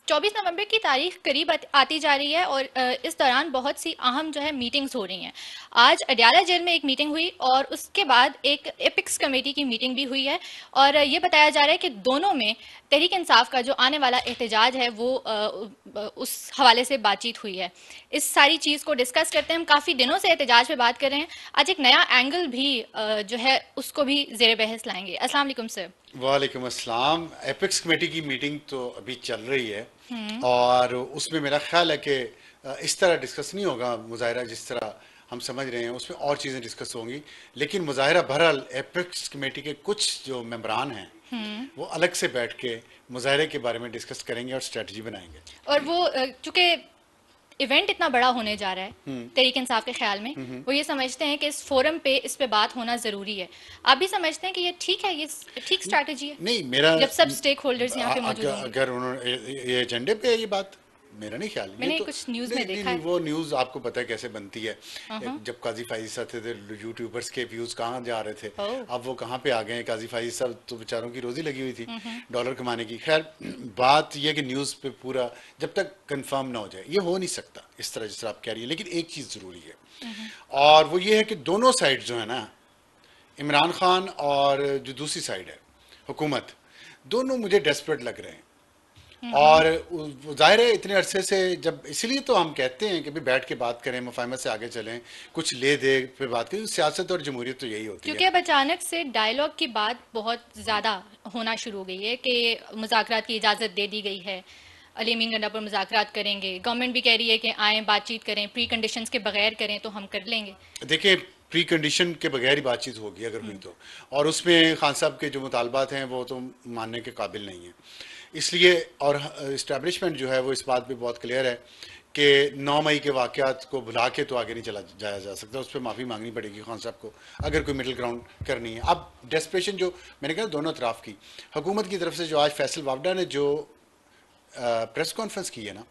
24 नवंबर की तारीख करीब आती जा रही है और इस दौरान बहुत सी अहम जो है मीटिंग्स हो रही हैं। आज अडयाला जेल में एक मीटिंग हुई और उसके बाद एक एपिक्स कमेटी की मीटिंग भी हुई है और ये बताया जा रहा है कि दोनों में तहरीक इंसाफ का जो आने वाला एहतजाज है वो उस हवाले से बातचीत हुई है। इस सारी चीज़ को डिस्कस करते हैं। हम काफ़ी दिनों से एहतजाज पे बात कर रहे हैं। आज एक नया एंगल भी जो है उसको भी ज़ेर बहस लाएंगे। अस्सलाम वालेकुम सर। वालेकुम अस्सलाम। एपिक्स कमेटी की मीटिंग तो अभी चल रही है और उसमें मेरा ख्याल है कि इस तरह डिस्कस नहीं होगा मुजाहिरा जिस तरह हम समझ रहे हैं, उसमें और चीज़ें डिस्कस होंगी। लेकिन मुजाहिरा बहरहाल एपिक्स कमेटी के कुछ जो मेंबरान हैं वो अलग से बैठ के मुजाहिरे के बारे में डिस्कस करेंगे और स्ट्रेटजी बनाएंगे। और वो चूंकि इवेंट इतना बड़ा होने जा रहा है तहरीक इंसाफ के ख्याल में, वो ये समझते हैं कि इस फोरम पे इस पे बात होना ज़रूरी है। आप भी समझते हैं कि ये ठीक है, ये ठीक स्ट्रैटेजी है नहीं, मेरा जब सब स्टेक होल्डर्स यहाँ पे मौजूद अगर होंगे? अगर उन्होंने ये एजेंडे पे है ये बात, मेरा नहीं ख्याल ये मैंने तो। कुछ न्यूज़ नहीं में नहीं देखा नहीं, है। वो न्यूज़ आपको पता है कैसे बनती है। हाँ। जब काजी फाइज साहब थे तो यूट्यूबर्स के व्यूज़ कहाँ जा रहे थे, ओह। अब वो कहाँ पे आ गए हैं। काजी फाइज साहब तो बेचारों की रोज़ी लगी हुई थी डॉलर कमाने की। खैर, बात यह कि न्यूज़ पे पूरा जब तक कंफर्म ना हो जाए ये हो नहीं सकता इस तरह जिस तरह आप कह रही है। लेकिन एक चीज़ ज़रूरी है और वो ये है कि दोनों साइड जो है ना, इमरान खान और जो दूसरी साइड है हुकूमत, दोनों मुझे डेस्परेट लग रहे हैं। और जाहिर है इतने अरसे से, जब इसलिए तो हम कहते हैं कि भी बैठ के बात करें, मुफाहमत से आगे चलें, कुछ ले दे पे बात करें। सियासत और जमहूरियत तो यही होती क्योंकि है। अब अचानक से डायलॉग की बात बहुत ज़्यादा होना शुरू हो गई है कि मुज़ाकरात की इजाज़त दे दी गई है, अली मीन गंडा पर मुज़ाकरात करेंगे। गवर्नमेंट भी कह रही है कि आएँ बातचीत करें, प्री कंडीशंस के बगैर करें तो हम कर लेंगे। देखिए, प्री कंडीशन के बगैर ही बातचीत होगी अगर हुई तो। और उसमें खान साहब के जो मुतालबात हैं वो तो मानने के काबिल नहीं है। इसलिए और इस्टेब्लिशमेंट जो है वो इस बात पे बहुत क्लियर है कि 9 मई के वाक़यात को भुला के तो आगे नहीं चला जाया जा सकता। उस पर माफ़ी मांगनी पड़ेगी खान साहब को अगर कोई मिडिल ग्राउंड करनी है। अब डेस्परेशन जो मैंने कहा दोनों तरफ की, हुकूमत की तरफ से जो आज फैसल वावडा ने जो प्रेस कॉन्फ्रेंस की है ना,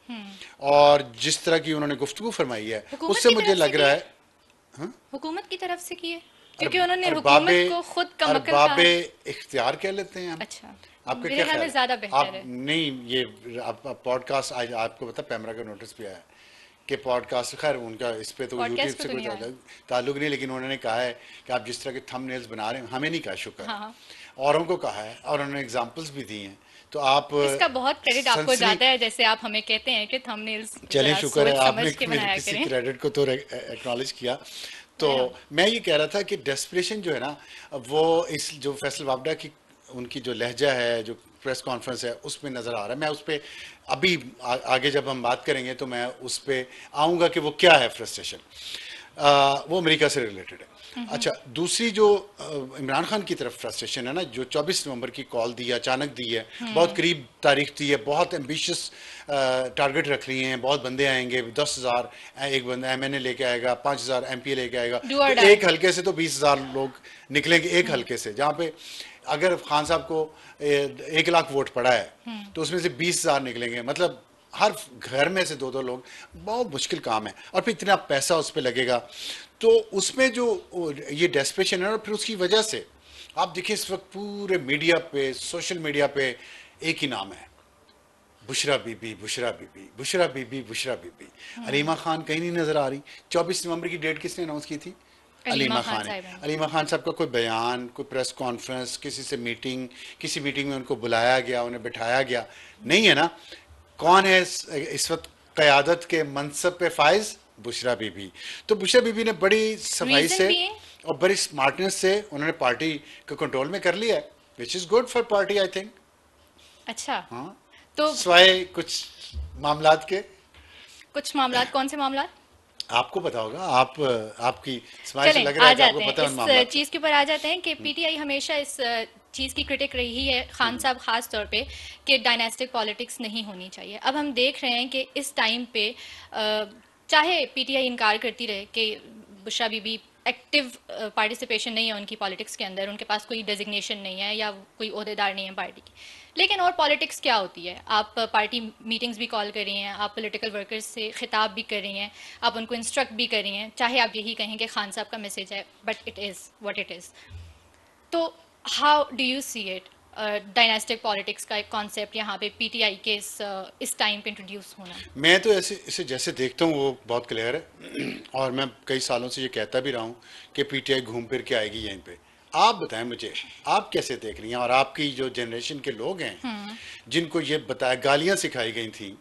और जिस तरह की उन्होंने गुफ्तगू फरमाई है, हुकूमत उससे की मुझे तरफ से लग की रहा है? है। हाँ? हुकूमत की तरफ से की है? क्योंकि अरब उन्होंने अरबाबे हुकूमत को खुद कमकल कहा अरबाबे है। इख्तियार कह लेते हैं हम। अच्छा, आपका मेरे क्या ख्याल ख्याल में है? ज़्यादा बेहतर आप है। नहीं, ये आप पॉडकास्ट आज आपको पता पैमरा का नोटिस भी आया है कि पॉडकास्ट, खैर उनका इस पे तो यूट्यूब पॉडकास्ट पे से तो कोई नहीं आया। ताल्लुक नहीं, लेकिन उन्होंने कहा है कि आप जिस तरह के थंबनेल्स बना रहे हैं, हमें नहीं कहा, शुक्र हाँ है, हाँ। औरों को कहा है और उन्होंने एग्जांपल्स भी दी हैं। तो आप इसका बहुत क्रेडिट आपको सनसनी, जाता है, जैसे आप हमें कहते हैं कि थंबनेल्स चलें ज़रा शुक्र है सोच आपने समझ के मेरे बनाया किसी करें। क्रेडिट को तो एक्नॉलेज किया। तो आई नो। मैं ये कह रहा था कि डेस्परेशन जो है ना, वो इस जो फैसल वावडा की उनकी जो लहजा है, जो प्रेस कॉन्फ्रेंस है, उसमें नज़र आ रहा है। मैं उस पर अभी आगे जब हम बात करेंगे तो मैं उस पर आऊँगा कि वो क्या है फ्रस्ट्रेशन। वो अमेरिका से रिलेटेड है। अच्छा, दूसरी जो इमरान खान की तरफ फ्रस्ट्रेशन है ना, जो 24 नवंबर की कॉल दी है, अचानक दी है, बहुत करीब तारीख दी है, बहुत एम्बिशियस टारगेट रख लिए हैं, बहुत बंदे आएंगे, 10,000 एक बंदा एमएनए लेके आएगा, 5,000 एमपी लेके आएगा। डू तो और डाई। एक हल्के से तो 20,000 लोग निकलेंगे एक हल्के से, जहाँ पे अगर खान साहब को 1 लाख वोट पड़ा है तो उसमें से 20,000 निकलेंगे। मतलब हर घर में से 2-2 लोग, बहुत मुश्किल काम है। और फिर इतना पैसा उस पर लगेगा, तो उसमें जो ये डेस्परेशन है, और फिर उसकी वजह से आप देखिए इस वक्त पूरे मीडिया पे, सोशल मीडिया पे एक ही नाम है, बुशरा बीबी, बुशरा बीबी, बुशरा बीबी, बुशरा बीबी। अलीमा खान कहीं नहीं नजर आ रही। 24 नवंबर की डेट किसने अनाउंस की थी? अलीमा अलीमा खान खान है। साहिबा। अलीमा खान साहब का कोई बयान, कोई प्रेस कॉन्फ्रेंस, किसी से मीटिंग, किसी मीटिंग में उनको बुलाया गया, उन्हें बिठाया गया नहीं है ना। कौन है इस वक्त क़यादत के मनसब पे फाइज? बुशरा बीबी। तो बुशरा बीबी ने बड़ी सफाई रीजन से भी है। और बड़ी स्मार्टनेस से उन्होंने पार्टी को कंट्रोल में कर लिया है, which is good for party I think. अच्छा। हाँ, तो स्वाय कुछ मामलात के। कुछ मामलात, कौन से मामलात? आपको पता होगा, आप आपकी स्माइल से चलें लग रहा आ है कि आपको जाते हैं पता है उन इस मामलात का। चीज़ के ऊपर आ जाते हैं कि पीटीआई हमेशा इस चीज़ की क्रिटिक रही है, खान साहब खास तौर पे, कि डायनेस्टिक पॉलिटिक्स नहीं होनी चाहिए। अब हम देख रहे हैं कि इस टाइम पे चाहे पीटीआई इनकार करती रहे कि बुशरा बीबी एक्टिव पार्टिसिपेशन नहीं है उनकी पॉलिटिक्स के अंदर, उनके पास कोई डेजिग्नेशन नहीं है या कोई ओहदेदार नहीं है पार्टी की, लेकिन और पॉलिटिक्स क्या होती है? आप पार्टी मीटिंग्स भी कॉल कर रही हैं, आप पॉलिटिकल वर्कर्स से खिताब भी कर रही हैं, आप उनको इंस्ट्रक्ट भी कर रही हैं, चाहे आप यही कहें कि खान साहब का मैसेज है, but it is what it is. तो how do you see it? Dynastic politics का एक कॉन्सेप्ट यहाँ पे पीटीआई के इस टाइम पे इंट्रोड्यूस होना? मैं तो ऐसे इसे जैसे देखता हूँ वो बहुत क्लियर है और मैं कई सालों से ये कहता भी रहा हूँ कि पीटीआई घूम फिर के आएगी यहीं पे। आप बताएं मुझे, आप कैसे देख रही हैं और आपकी जो जनरेशन के लोग हैं जिनको ये बताया, गालियाँ सिखाई गई थी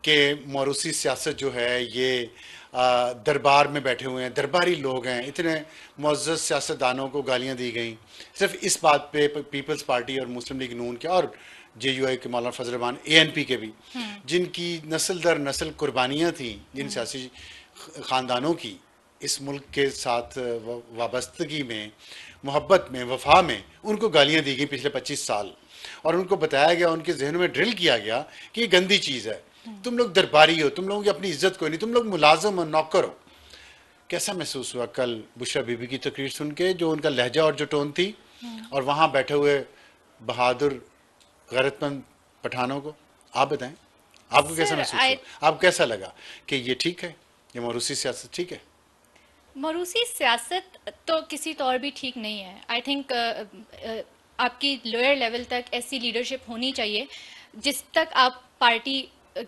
कि मौरूसी सियासत जो है ये दरबार में बैठे हुए हैं, दरबारी लोग हैं, इतने मुअज़्ज़ज़ सियासतदानों को गालियां दी गई सिर्फ इस बात पे, पीपल्स पार्टी और मुस्लिम लीग नून के और जेयूआई के मौलाना फजल रहमान, एएनपी के भी, जिनकी नस्ल दर नस्ल कुर्बानियाँ थी, जिन सियासी ख़ानदानों की इस मुल्क के साथ वाबस्तगी में, मोहब्बत में, वफा में, उनको गालियाँ दी गई पिछले 25 साल और उनको बताया गया, उनके जहनों में ड्रिल किया गया कि ये गंदी चीज़ है, तुम लोग दरबारी हो, तुम लोगों की अपनी इज्जत कोई नहीं, तुम लोग मुलाजम और नौकर हो। कैसा महसूस हुआ कल बुशरा बीबी की तकरीर सुन के, जो उनका लहजा और जो टोन थी, और वहाँ बैठे हुए बहादुर गैरतमंद पठानों को? आप बताएं, आपको कैसा महसूस हुआ? आपको कैसा लगा कि ये ठीक है, ये मौरूसी सियासत ठीक है? मौरूसी सियासत तो किसी तौर भी ठीक नहीं है। आई थिंक आपकी लोअर लेवल तक ऐसी लीडरशिप होनी चाहिए जिस तक आप पार्टी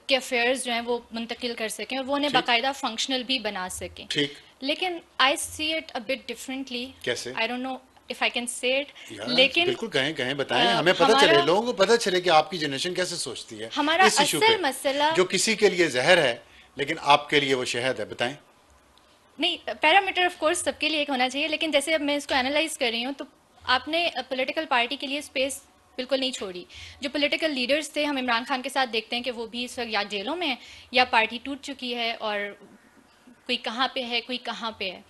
के अफेयर्स जो हैं वो मुंतकिल कर सकें और वो उन्हें बाकायदा फंक्शनल भी बना सकें। ठीक। लेकिन I see it a bit differently. कैसे? I don't know if I can say it, लेकिन बिल्कुल कहें कहें, बताएं, हमें पता चले, लोगों को पता चले कि आपकी जनरेशन कैसे सोचती है हमारा इस इशू पे, मसला जो किसी के लिए जहर है लेकिन आपके लिए वो शहद है। बताएं। नहीं, पैरामीटर ऑफ कोर्स सबके लिए एक होना चाहिए, लेकिन जैसे अब मैं इसको एनालाइज कर रही हूँ तो आपने पॉलिटिकल पार्टी के लिए स्पेस बिल्कुल नहीं छोड़ी। जो पॉलिटिकल लीडर्स थे, हम इमरान खान के साथ देखते हैं कि वो भी इस वक्त या जेलों में है या पार्टी टूट चुकी है और कोई कहाँ पे है, कोई कहाँ पे है।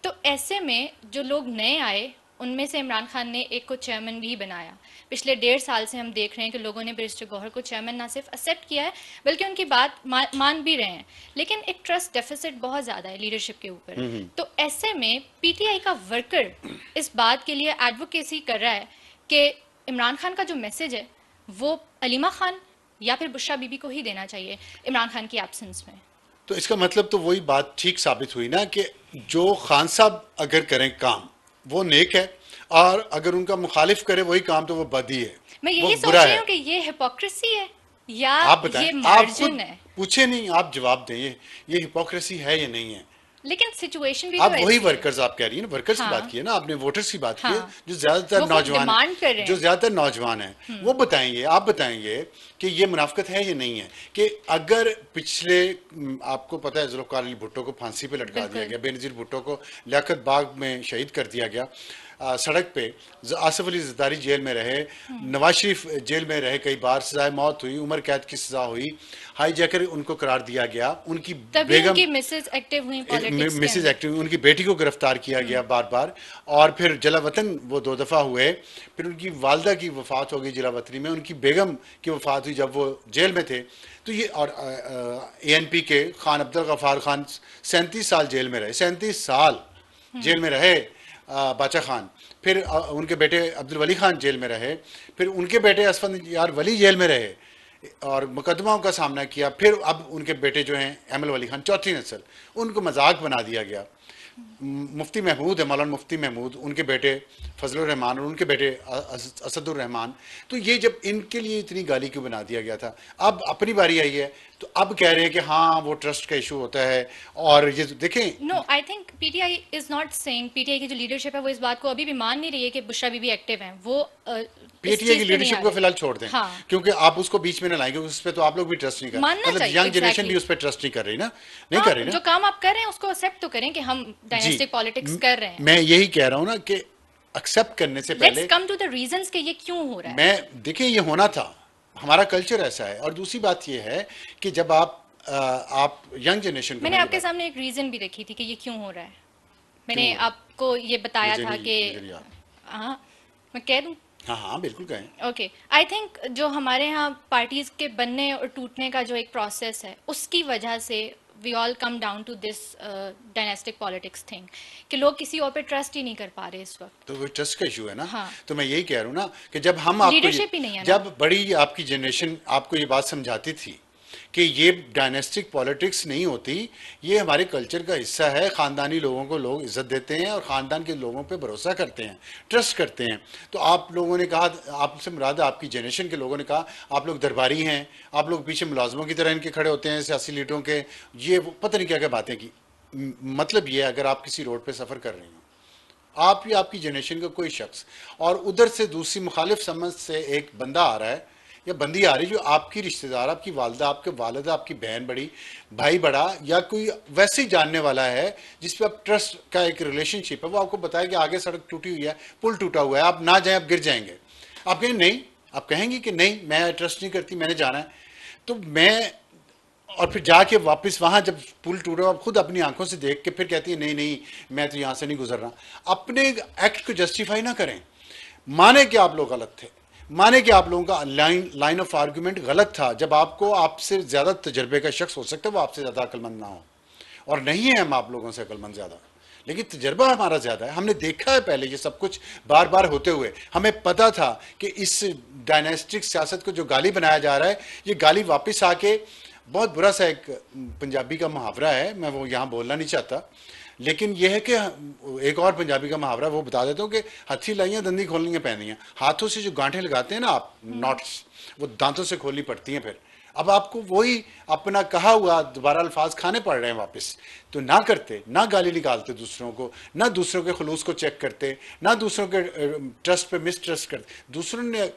तो ऐसे में जो लोग नए आए उनमें से इमरान खान ने एक को चेयरमैन भी बनाया। पिछले 1.5 साल से हम देख रहे हैं कि लोगों ने बैरिस्टर गौहर को चेयरमैन ना सिर्फ एक्सेप्ट किया है बल्कि उनकी बात मान भी रहे हैं, लेकिन एक ट्रस्ट डेफिसिट बहुत ज़्यादा है लीडरशिप के ऊपर। तो ऐसे में पीटीआई का वर्कर इस बात के लिए एडवोकेसी कर रहा है कि इमरान खान का जो मैसेज है वो अलीमा खान या फिर बुशरा बीबी को ही देना चाहिए इमरान खान की एब्सेंस में। तो इसका मतलब तो वही बात ठीक साबित हुई ना कि जो खान साहब अगर करें काम वो नेक है और अगर उनका मुखालिफ करे वही काम तो वो बदी है। मैं यही सोच रही हूँ कि ये हिपोक्रेसी है या आप बताएं, ये मार्जिन है। पूछे नहीं, आप जवाब दें, ये हिपोक्रेसी है या नहीं है? लेकिन सिचुएशन भी आप तो वही वर्कर्स आप कह रही है ना, वर्कर्स की बात की है ना आपने, वोटर्स की बात की है, जो ज्यादातर नौजवान हैं, वो बताएंगे, आप बताएंगे कि ये मुनाफिकत है या नहीं है। कि अगर पिछले, आपको पता है जुल्फ़िकार अली भुट्टो को फांसी पे लटका दिया गया, बेनज़ीर भुट्टो को लियाकत बाग में शहीद कर दिया गया, सड़क पे आसिफ अली ज़रदारी जेल में रहे, नवाज शरीफ जेल में रहे, कई बार सजाए मौत हुई, उम्र कैद की सजा हुई, हाईजैकर उनको करार दिया गया, उनकी बेगम मिसेज एक्टिव हुई, उनकी बेटी को गिरफ्तार किया गया बार बार, और फिर जलावतन वो 2 दफ़ा हुए, फिर उनकी वालदा की वफात हो गई जलावतनी में, उनकी बेगम की वफात हुई जब वो जेल में थे। तो ये, और एएनपी के खान अब्दुल गफ्फार खान 37 साल जेल में रहे, 37 साल जेल में रहे बाचा खान, फिर उनके बेटे अब्दुल वली खान जेल में रहे, फिर उनके बेटे असफंद यार वली जेल में रहे और मुकदमाओं का सामना किया, फिर अब उनके बेटे जो हैं अहमद वली खान, चौथी नस्ल, उनको मजाक बना दिया गया। मुफ्ती महमूद है, मौलाना मुफ्ती महमूद, उनके बेटे फजलुर रहमान और उनके बेटे असदुर रहमान। तो ये जब इनके लिए इतनी गाली क्यों बना दिया गया था, अब अपनी बारी आई है तो अब कह रहे हैं कि हाँ वो ट्रस्ट का इशू होता है। और ये देखें, no, I think PTI is not saying, PTI की जो लीडरशिप है वो इस बात को अभी भी मान नहीं रही है कि बुशरा बीबी एक्टिव हैं। वो पीटीआई की लीडरशिप को फिलहाल छोड़ दें, हाँ। क्योंकि आप उसको बीच में ना लाएंगे, उस पर तो आप लोग भी ट्रस्ट नहीं कर रहे, मतलब यंग जनरेशन भी उस पर ट्रस्ट नहीं कर रही ना, नहीं कर रही ना। जो काम आप कर रहे हैं उसको एक्सेप्ट तो करें कि हम डायनेस्टिक पॉलिटिक्स कर रहे हैं। मैं यही कह रहा हूँ ना कि एक्सेप्ट करने से पहले let's come to the reasons कि ये क्यों हो रहा है। मैं देखिए, ये होना था, हमारा कल्चर ऐसा है। और दूसरी बात ये है कि जब आप यंग जनरेशन, मैंने आपके सामने एक रीजन भी रखी थी कि ये क्यों हो रहा है। मैंने आपको ये बताया था कि, हाँ मैं कह दूं? हाँ हाँ बिल्कुल कहें। ओके, आई थिंक जो हमारे यहाँ पार्टीज के बनने और टूटने का जो एक प्रोसेस है उसकी वजह से we all come down to this dynastic politics thing कि लोग किसी और पे ट्रस्ट ही नहीं कर पा रहे इस वक्त। तो वो ट्रस्ट का इशू है ना। हाँ। तो मैं यही कह रहा हूँ ना कि जब हम आपको लीडरशिप ही नहीं है ना। जब बड़ी आपकी जनरेशन आपको ये बात समझाती थी कि ये डायनेस्टिक पॉलिटिक्स नहीं होती, ये हमारे कल्चर का हिस्सा है। ख़ानदानी लोगों को लोग इज्जत देते हैं और ख़ानदान के लोगों पे भरोसा करते हैं, ट्रस्ट करते हैं। तो आप लोगों ने कहा, आपसे मुराद आपकी जनरेशन के लोगों ने कहा आप लोग दरबारी हैं, आप लोग पीछे मुलाजमों की तरह इनके खड़े होते हैं, सियासी लीडरों के, ये पता नहीं क्या क्या बातें की। मतलब ये, अगर आप किसी रोड पे सफ़र कर रही हो, आप या आपकी जनरेशन का कोई शख्स, और उधर से दूसरी मुखालिफ समझ से एक बंदा आ रहा है या बंदी आ रही जो आपकी रिश्तेदार, आपकी वालदा, आपके वालिदा, आपकी बहन बड़ी, भाई बड़ा, या कोई वैसे ही जानने वाला है जिस पे आप ट्रस्ट का एक रिलेशनशिप है, वो आपको बताया कि आगे सड़क टूटी हुई है, पुल टूटा हुआ है, आप ना जाएं, आप गिर जाएंगे। आप कहें नहीं, आप कहेंगे कि नहीं मैं ट्रस्ट नहीं करती, मैंने जाना है। तो मैं, और फिर जाके वापस वहाँ जब पुल टूटा, आप खुद अपनी आंखों से देख के फिर कहती है नहीं नहीं मैं तो यहाँ से नहीं गुजर रहा। अपने एक्ट को जस्टिफाई ना करें। माने कि आप लोग गलत थे, माने कि आप लोगों का लाइन ऑफ आर्गुमेंट गलत था। जब आपको आपसे ज़्यादा तजर्बे का शख्स हो सकता है, वो आपसे ज़्यादा अक्लमंद ना हो, और नहीं है हम आप लोगों से अक्लमंद ज़्यादा, लेकिन तजर्बा हमारा ज़्यादा है। हमने देखा है पहले ये सब कुछ बार बार होते हुए। हमें पता था कि इस डायनेस्टिक सियासत को जो गाली बनाया जा रहा है, ये गाली वापस आके, बहुत बुरा सा एक पंजाबी का मुहावरा है, मैं वो यहाँ बोलना नहीं चाहता, लेकिन यह है कि एक और पंजाबी का मुहावरा वो बता देता हूँ कि हथी लाइयाँ दंदी खोलनी पैंदियाँ। हाथों से जो गांठें लगाते हैं ना आप, नॉट्स, वो दांतों से खोलनी पड़ती हैं फिर। अब आपको वही अपना कहा हुआ दोबारा अल्फाज खाने पड़ रहे हैं वापस। तो ना करते, ना गाली निकालते दूसरों को, ना दूसरों के खुलूस को चेक करते, ना दूसरों के ट्रस्ट पे मिस ट्रस्ट करते। दूसरों ने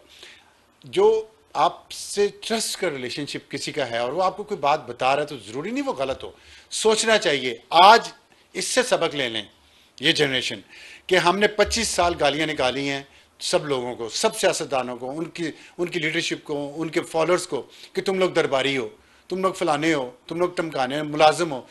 जो आपसे ट्रस्ट का रिलेशनशिप किसी का है और वो आपको कोई बात बता रहा है, तो ज़रूरी नहीं वो गलत हो। सोचना चाहिए। आज इससे सबक ले लें ये जनरेशन, कि हमने 25 साल गालियां निकाली हैं सब लोगों को, सब सियासतदानों को, उनकी लीडरशिप को, उनके फॉलोअर्स को, कि तुम लोग दरबारी हो, तुम लोग फलाने हो, तुम लोग टमकाने मुलाजिम हो।